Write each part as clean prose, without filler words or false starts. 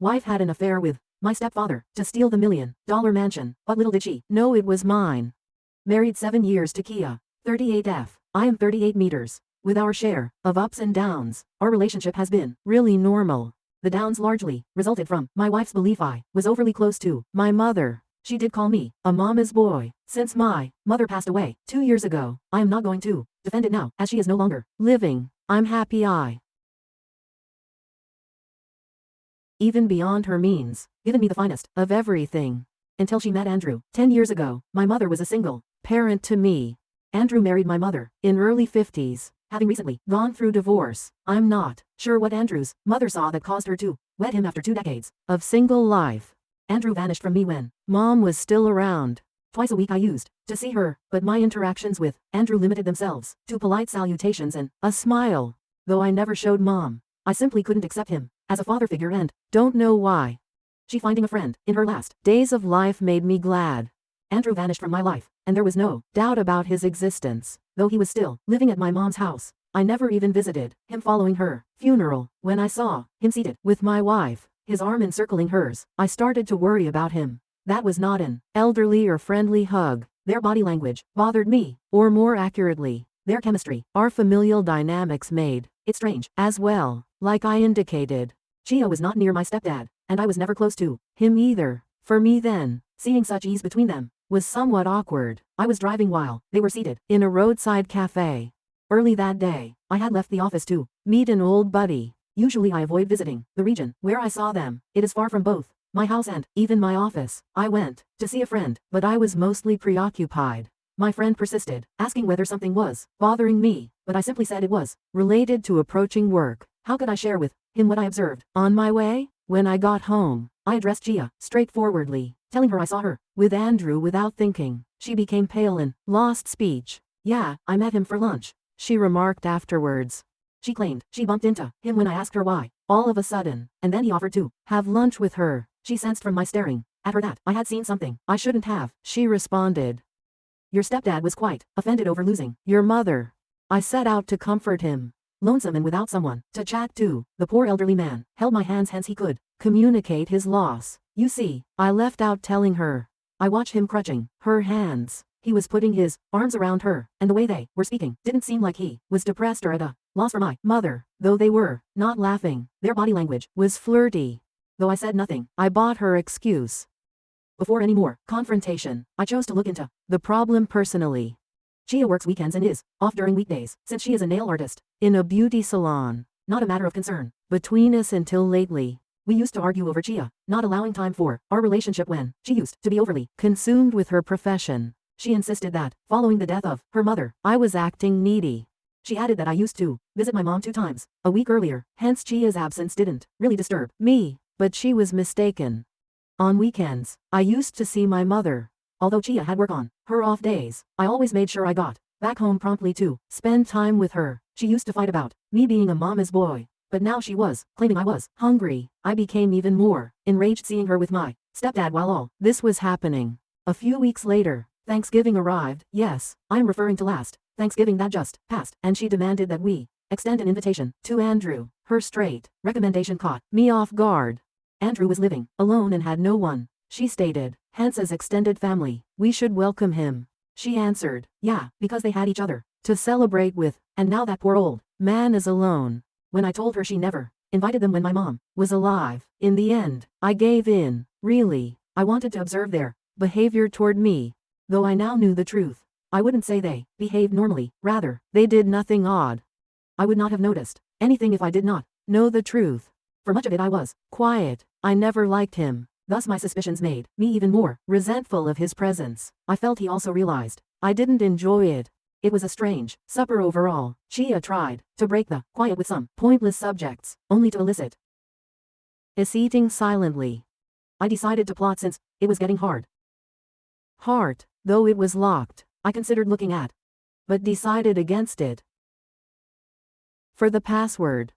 wife had an affair with my stepfather to steal the $1 million mansion, but little did she know it was mine. Married 7 years to Kia, 38F. I am 38 meters. With our share of ups and downs, our relationship has been really normal. The downs largely resulted from my wife's belief I was overly close to my mother. She did call me a mama's boy. Since my mother passed away 2 years ago, I am not going to defend it now, as she is no longer living. I'm happy I, even beyond her means, given me the finest of everything. Until she met Andrew 10 years ago, my mother was a single parent to me. Andrew married my mother in early 50s, having recently gone through divorce. I'm not sure what Andrew's mother saw that caused her to wed him after 2 decades of single life. Andrew vanished from me when mom was still around. Twice a week I used to see her, but my interactions with Andrew limited themselves to polite salutations and a smile. Though I never showed mom, I simply couldn't accept him as a father figure and don't know why. She finding a friend in her last days of life made me glad. Andrew vanished from my life, and there was no doubt about his existence. Though he was still living at my mom's house, I never even visited him following her funeral. When I saw him seated with my wife, his arm encircling hers, I started to worry about him. That was not an elderly or friendly hug. Their body language bothered me, or more accurately, their chemistry. Our familial dynamics made it strange as well. Like I indicated, Chia was not near my stepdad, and I was never close to him either. For me then, seeing such ease between them was somewhat awkward. I was driving while they were seated in a roadside cafe. Early that day, I had left the office to meet an old buddy. Usually I avoid visiting the region where I saw them. It is far from both my house and even my office. I went to see a friend, but I was mostly preoccupied. My friend persisted, asking whether something was bothering me, but I simply said it was related to approaching work. How could I share with him what I observed on my way? When I got home, I addressed Gia straightforwardly, telling her I saw her with Andrew without thinking. She became pale and lost speech. Yeah, I met him for lunch, she remarked afterwards. She claimed she bumped into him when I asked her why, all of a sudden, and then he offered to have lunch with her. She sensed from my staring at her that I had seen something I shouldn't have. She responded, "Your stepdad was quite offended over losing your mother." I set out to comfort him. Lonesome and without someone to chat to, the poor elderly man held my hands hence he could communicate his loss. You see, I left out telling her. I watched him clutching her hands. He was putting his arms around her, and the way they were speaking didn't seem like he was depressed or at a loss for my mother. Though they were not laughing, their body language was flirty. Though I said nothing, I bought her excuse. Before any more confrontation, I chose to look into the problem personally. Chia works weekends and is off during weekdays, since she is a nail artist in a beauty salon. Not a matter of concern between us until lately. We used to argue over Chia not allowing time for our relationship when she used to be overly consumed with her profession. She insisted that, following the death of her mother, I was acting needy. She added that I used to visit my mom 2 times a week earlier, hence Chia's absence didn't really disturb me, but she was mistaken. On weekends, I used to see my mother. Although Chia had work on her off days, I always made sure I got back home promptly to spend time with her. She used to fight about me being a mama's boy, but now she was claiming I was hungry. I became even more enraged seeing her with my stepdad while all this was happening. A few weeks later, Thanksgiving arrived. Yes, I'm referring to last Thanksgiving that just passed, and she demanded that we extend an invitation to Andrew. Her straight recommendation caught me off guard. Andrew was living alone and had no one, she stated, hence as extended family, we should welcome him. She answered, yeah, because they had each other to celebrate with, and now that poor old man is alone. When I told her she never invited them when my mom was alive, in the end, I gave in. Really, I wanted to observe their behavior toward me. Though I now knew the truth, I wouldn't say they behaved normally, rather, they did nothing odd. I would not have noticed anything if I did not know the truth. For much of it I was quiet. I never liked him. Thus my suspicions made me even more resentful of his presence. I felt he also realized I didn't enjoy it. It was a strange supper overall. Chia tried to break the quiet with some pointless subjects, only to elicit us eating silently. I decided to plot since it was getting hard. Though it was locked, I considered looking at, but decided against it. For the password.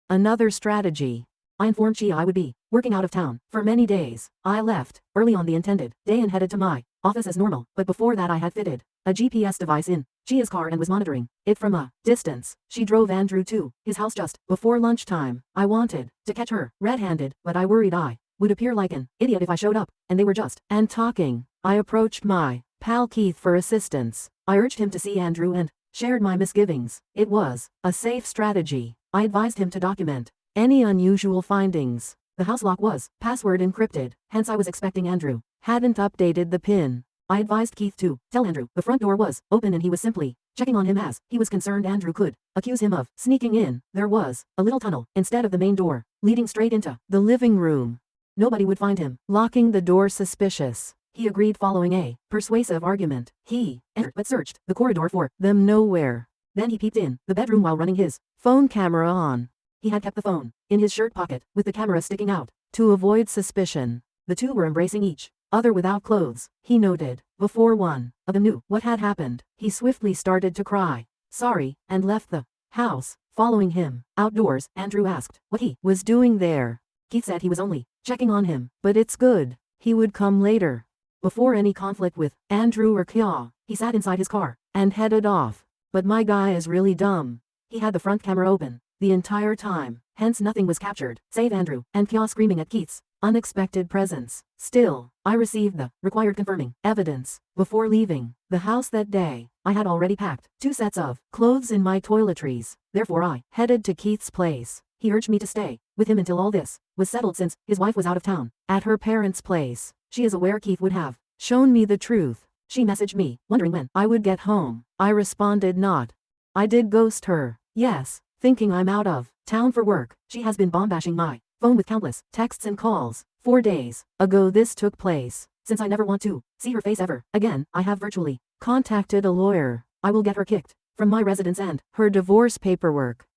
Another strategy. I informed Chia I would be working out of town for many days. I left early on the intended day and headed to my office as normal, but before that I had fitted a GPS device in Gia's car and was monitoring it from a distance. She drove Andrew to his house just before lunchtime. I wanted to catch her red-handed, but I worried I would appear like an idiot if I showed up, and they were just and talking. I approached my pal Keith for assistance. I urged him to see Andrew and shared my misgivings. It was a safe strategy. I advised him to document any unusual findings. The house lock was password encrypted, hence I was expecting Andrew hadn't updated the PIN. I advised Keith to tell Andrew the front door was open and he was simply checking on him as he was concerned Andrew could accuse him of sneaking in. There was a little tunnel instead of the main door, leading straight into the living room. Nobody would find him locking the door suspicious. He agreed following a persuasive argument. He entered but searched the corridor for them nowhere. Then he peeped in the bedroom while running his phone camera on. He had kept the phone in his shirt pocket with the camera sticking out to avoid suspicion. The two were embracing each other without clothes, he noted. Before one of them knew what had happened, he swiftly started to cry sorry and left the house. Following him outdoors, Andrew asked what he was doing there. Keith said he was only checking on him, but it's good. He would come later. Before any conflict with Andrew or Kya, he sat inside his car and headed off. But my guy is really dumb. He had the front camera open the entire time, hence nothing was captured, save Andrew and Kya screaming at Keith's unexpected presence. Still, I received the required confirming evidence. Before leaving the house that day, I had already packed 2 sets of clothes in my toiletries. Therefore I headed to Keith's place. He urged me to stay with him until all this was settled since his wife was out of town at her parents' place. She is aware Keith would have shown me the truth. She messaged me, wondering when I would get home. I responded not. I did ghost her. Yes, thinking I'm out of town for work. She has been bombashing my phone with countless texts and calls. 4 days ago this took place. Since I never want to see her face ever again, I have virtually contacted a lawyer. I will get her kicked from my residence and her divorce paperwork.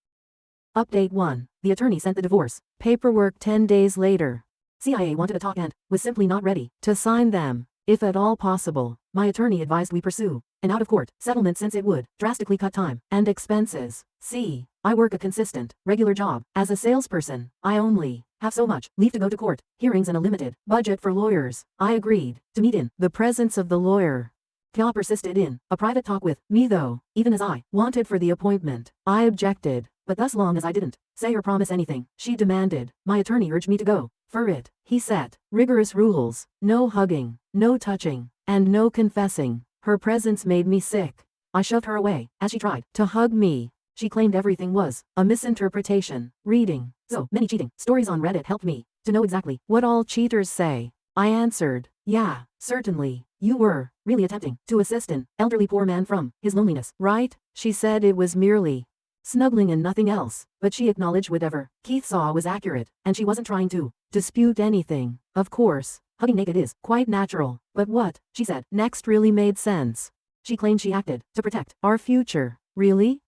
Update 1. The attorney sent the divorce paperwork 10 days later. CIA wanted to talk and was simply not ready to sign them. If at all possible, my attorney advised we pursue an out-of-court settlement since it would drastically cut time and expenses. See, I work a consistent, regular job. As a salesperson, I only have so much leave to go to court, hearings and a limited budget for lawyers. I agreed to meet in the presence of the lawyer. Kya persisted in a private talk with me though, even as I wanted for the appointment. I objected, but thus long as I didn't say or promise anything, she demanded. My attorney urged me to go for it. He set rigorous rules: no hugging, no touching, and no confessing. Her presence made me sick. I shoved her away as she tried to hug me. She claimed everything was a misinterpretation. Reading so many cheating stories on Reddit helped me to know exactly what all cheaters say. I answered, yeah, certainly. You were really attempting to assist an elderly poor man from his loneliness, right? She said it was merely snuggling and nothing else, but she acknowledged whatever Keith saw was accurate, and she wasn't trying to dispute anything. Of course, hugging naked is quite natural, but what she said next really made sense. She claimed she acted to protect our future. Really?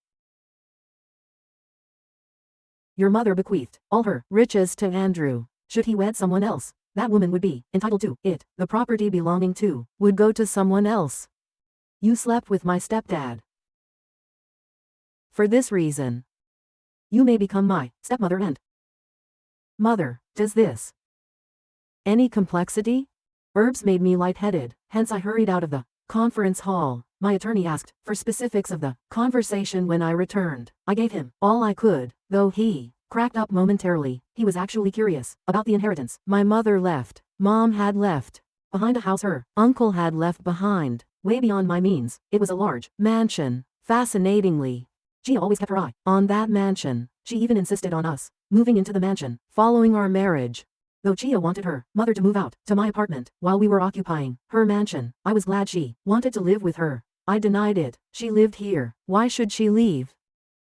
Your mother bequeathed all her riches to Andrew. Should he wed someone else, that woman would be entitled to it. The property belonging to would go to someone else. You slept with my stepdad. For this reason, you may become my stepmother and mother. Does this any complexity? Herbs made me lightheaded, hence I hurried out of the conference hall. My attorney asked for specifics of the conversation when I returned. I gave him all I could, though he cracked up momentarily. He was actually curious about the inheritance my mother left. Mom had left behind a house her uncle had left behind, way beyond my means. It was a large mansion. Fascinatingly, Gia always kept her eye on that mansion. She even insisted on us moving into the mansion following our marriage. Though Gia wanted her mother to move out to my apartment while we were occupying her mansion, I was glad she wanted to live with her. I denied it. She lived here. Why should she leave?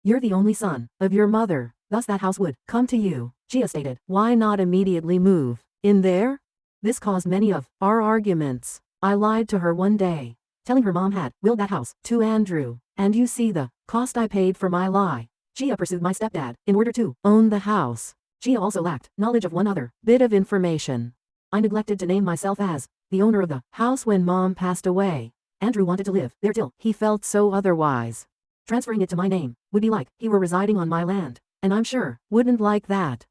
You're the only son of your mother, thus that house would come to you, Gia stated. Why not immediately move in there? This caused many of our arguments. I lied to her one day, telling her mom had willed that house to Andrew, and you see the cost I paid for my lie. Gia pursued my stepdad in order to own the house. Gia also lacked knowledge of one other bit of information. I neglected to name myself as the owner of the house when Mom passed away. Andrew wanted to live there till he felt so otherwise. Transferring it to my name would be like he were residing on my land, and I'm sure wouldn't like that.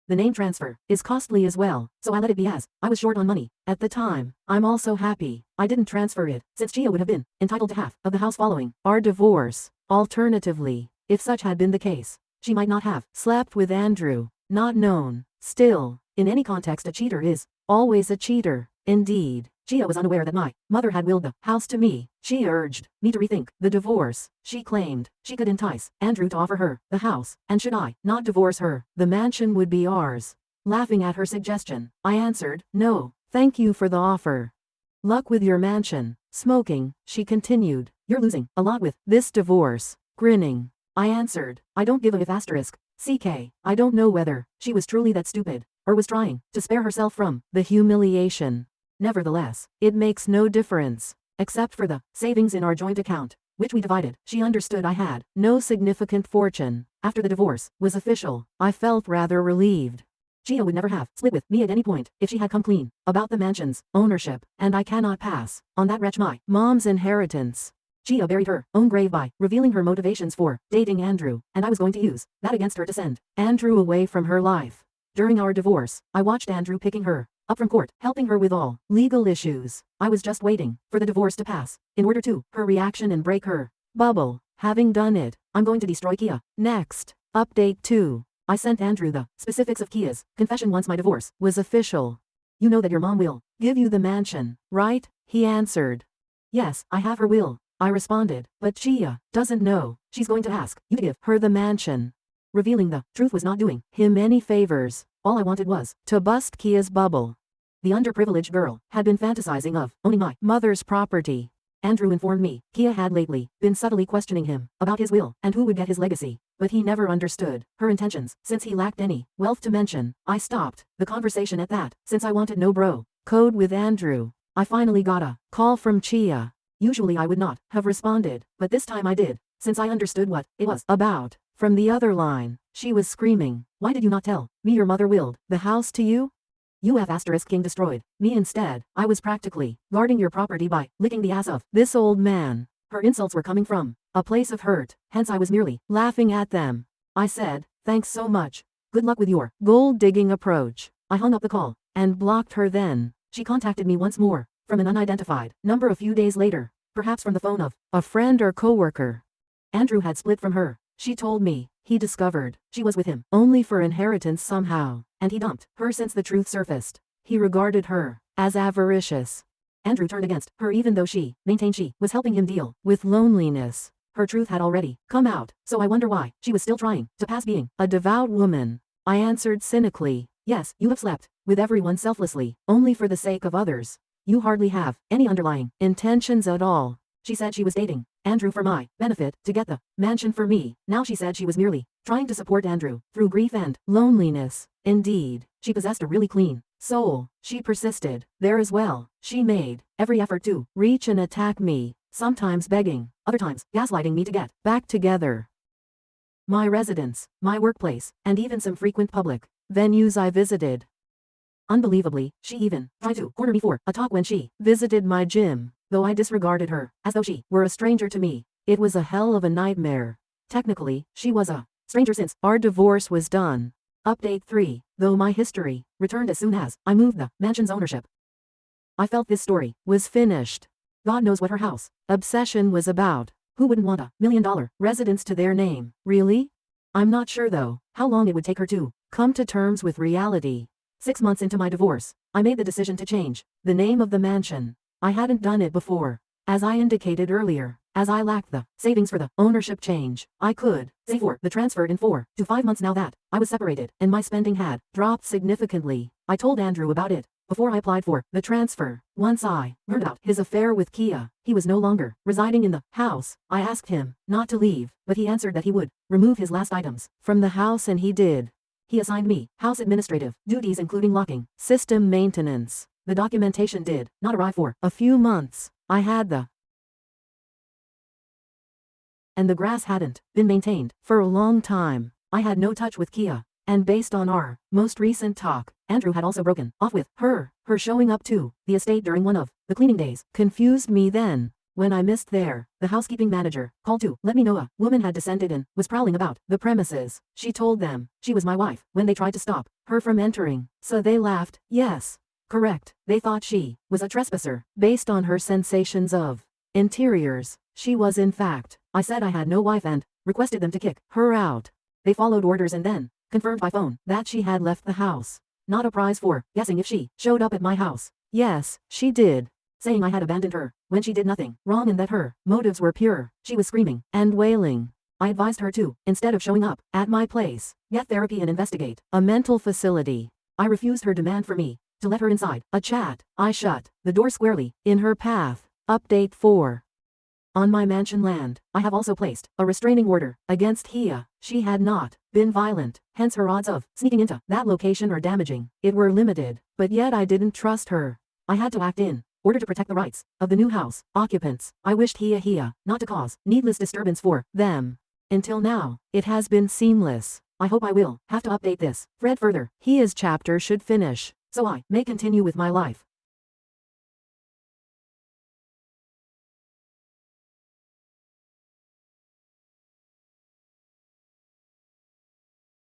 The name transfer is costly as well, so I let it be as I was short on money at the time. I'm also happy I didn't transfer it, since Gia would have been entitled to half of the house following our divorce. Alternatively, if such had been the case, she might not have slept with Andrew. Not known. Still, in any context, a cheater is always a cheater. Indeed, Gia was unaware that my mother had willed the house to me. She urged me to rethink the divorce. She claimed she could entice Andrew to offer her the house, and should I not divorce her, the mansion would be ours. Laughing at her suggestion, I answered, "No, thank you for the offer. Luck with your mansion." Smoking, she continued, "You're losing a lot with this divorce." Grinning, I answered, "I don't give a if asterisk. CK, I don't know whether she was truly that stupid, or was trying to spare herself from the humiliation. Nevertheless, it makes no difference, except for the savings in our joint account, which we divided. She understood I had no significant fortune. After the divorce was official, I felt rather relieved. Gia would never have split with me at any point if she had come clean about the mansion's ownership, and I cannot pass on that wretch my mom's inheritance. Gia buried her own grave by revealing her motivations for dating Andrew, and I was going to use that against her to send Andrew away from her life. During our divorce, I watched Andrew picking her up from court, helping her with all legal issues. I was just waiting for the divorce to pass in order to her reaction and break her bubble. Having done it, I'm going to destroy Kia. Next, update 2. I sent Andrew the specifics of Kia's confession once my divorce was official. "You know that your mom will give you the mansion, right?" he answered. "Yes, I have her will," I responded, "but Gia doesn't know. She's going to ask you to give her the mansion." Revealing the truth was not doing him any favors. All I wanted was to bust Kia's bubble. The underprivileged girl had been fantasizing of owning my mother's property. Andrew informed me Kia had lately been subtly questioning him about his will and who would get his legacy, but he never understood her intentions since he lacked any wealth to mention. I stopped the conversation at that, since I wanted no bro code with Andrew. I finally got a call from Chia. Usually I would not have responded, but this time I did, since I understood what it was about. From the other line, she was screaming, "Why did you not tell me your mother willed the house to you? You have asterisk king destroyed me instead. I was practically guarding your property by licking the ass of this old man." Her insults were coming from a place of hurt, hence I was merely laughing at them. I said, "Thanks so much. Good luck with your gold-digging approach." I hung up the call and blocked her. Then she contacted me once more from an unidentified number a few days later, perhaps from the phone of a friend or coworker. Andrew had split from her. She told me he discovered she was with him only for inheritance somehow, and he dumped her since the truth surfaced. He regarded her as avaricious. Andrew turned against her even though she maintained she was helping him deal with loneliness. Her truth had already come out, so I wonder why she was still trying to pass being a devout woman. I answered cynically, "Yes, you have slept with everyone selflessly, only for the sake of others. You hardly have any underlying intentions at all." She said she was dating Andrew for my benefit to get the mansion for me. Now she said she was merely trying to support Andrew through grief and loneliness. Indeed, she possessed a really clean soul. She persisted there as well. She made every effort to reach and attack me, sometimes begging, other times gaslighting me to get back together. My residence, my workplace, and even some frequent public venues I visited. Unbelievably, she even tried to corner me for a talk when she visited my gym, though I disregarded her, as though she were a stranger to me. It was a hell of a nightmare. Technically, she was a stranger since our divorce was done. Update 3. Though my history returned as soon as I moved the mansion's ownership. I felt this story was finished. God knows what her house obsession was about. Who wouldn't want $1 million residence to their name, really? I'm not sure though how long it would take her to come to terms with reality. 6 months into my divorce, I made the decision to change the name of the mansion. I hadn't done it before. As I indicated earlier, as I lacked the savings for the ownership change, I could save for the transfer in 4 to 5 months now that I was separated and my spending had dropped significantly. I told Andrew about it before I applied for the transfer. Once I learned about his affair with Kia, he was no longer residing in the house. I asked him not to leave, but he answered that he would remove his last items from the house, and he did. He assigned me house administrative duties including locking, system maintenance. The documentation did not arrive for a few months. I had and the grass hadn't been maintained for a long time. I had no touch with Kia, and based on our most recent talk, Andrew had also broken off with her. Her showing up to the estate during one of the cleaning days confused me. Then, when I missed there, the housekeeping manager called to let me know a woman had descended and was prowling about the premises. She told them she was my wife when they tried to stop her from entering, so they laughed. Yes. Correct. They thought she was a trespasser, based on her sensations of interiors. She was in fact. I said I had no wife and requested them to kick her out. They followed orders and then confirmed by phone that she had left the house. Not a prize for guessing if she showed up at my house. Yes, she did. Saying I had abandoned her when she did nothing wrong and that her motives were pure. She was screaming and wailing. I advised her to, instead of showing up at my place, get therapy and investigate a mental facility. I refused her demand for me to let her inside a chat. I shut the door squarely in her path. Update 4. On my mansion land, I have also placed a restraining order against Hia. She had not been violent, hence her odds of sneaking into that location or damaging it were limited, but yet I didn't trust her. I had to act in order to protect the rights of the new house occupants. I wished Hia not to cause needless disturbance for them. Until now, it has been seamless. I hope I will have to update this thread further. Hia's chapter should finish, so I may continue with my life.